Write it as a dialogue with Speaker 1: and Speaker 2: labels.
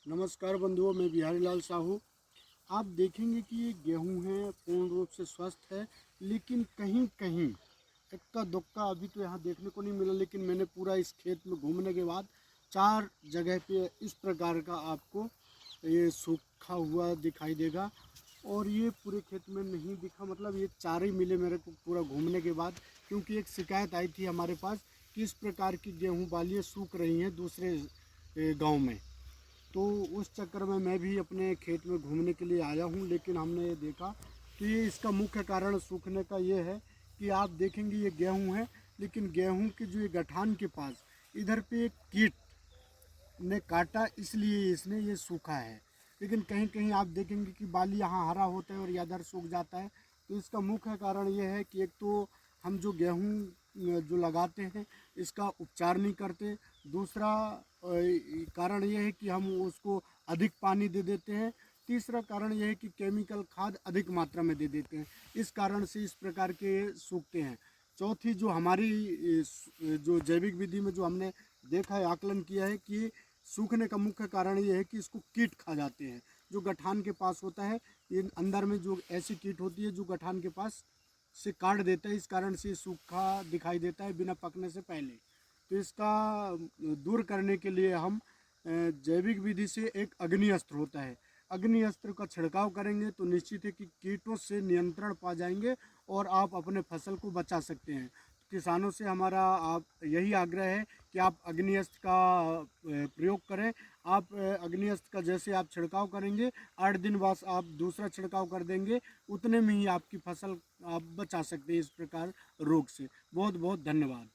Speaker 1: नमस्कार बंधुओं, मैं बिहारी लाल साहू। आप देखेंगे कि ये गेहूं है पूर्ण रूप से स्वस्थ है, लेकिन कहीं कहीं इक्का दुक्का अभी तो यहाँ देखने को नहीं मिला। लेकिन मैंने पूरा इस खेत में घूमने के बाद 4 जगह पे इस प्रकार का आपको ये सूखा हुआ दिखाई देगा। और ये पूरे खेत में नहीं दिखा, मतलब ये 4 ही मिले मेरे को पूरा घूमने के बाद। क्योंकि एक शिकायत आई थी हमारे पास कि इस प्रकार की गेहूँ बालियाँ सूख रही हैं दूसरे गांव में। तो उस चक्कर में मैं भी अपने खेत में घूमने के लिए आया हूँ। लेकिन हमने ये देखा कि इसका मुख्य कारण सूखने का ये है कि आप देखेंगे ये गेहूँ है, लेकिन गेहूँ के जो ये गठान के पास इधर पे एक कीट ने काटा, इसलिए इसने ये सूखा है। लेकिन कहीं कहीं आप देखेंगे कि बाली यहाँ हरा होता है और या इधर सूख जाता है। तो इसका मुख्य कारण ये है कि एक तो हम जो गेहूँ जो लगाते हैं इसका उपचार नहीं करते। दूसरा कारण ये है कि हम उसको अधिक पानी दे देते हैं। तीसरा कारण यह है कि केमिकल खाद अधिक मात्रा में दे देते हैं, इस कारण से इस प्रकार के सूखते हैं। चौथी जो हमारी जो जैविक विधि में जो हमने देखा है, आकलन किया है कि सूखने का मुख्य कारण ये है कि इसको कीट खा जाते हैं जो गठान के पास होता है। ये अंदर में जो ऐसी कीट होती है जो गठान के पास से काट देता है, इस कारण से सूखा दिखाई देता है बिना पकने से पहले। तो इसका दूर करने के लिए हम जैविक विधि से एक अग्नि अस्त्र होता है, अग्नि अस्त्र का छिड़काव करेंगे तो निश्चित है कि कीटों से नियंत्रण पा जाएंगे और आप अपने फसल को बचा सकते हैं। किसानों से हमारा आप यही आग्रह है कि आप अग्नि अस्त्र का प्रयोग करें। आप अग्नि अस्त्र का जैसे आप छिड़काव करेंगे 8 दिन बाद आप दूसरा छिड़काव कर देंगे, उतने में ही आपकी फसल आप बचा सकते हैं इस प्रकार रोग से। बहुत बहुत धन्यवाद।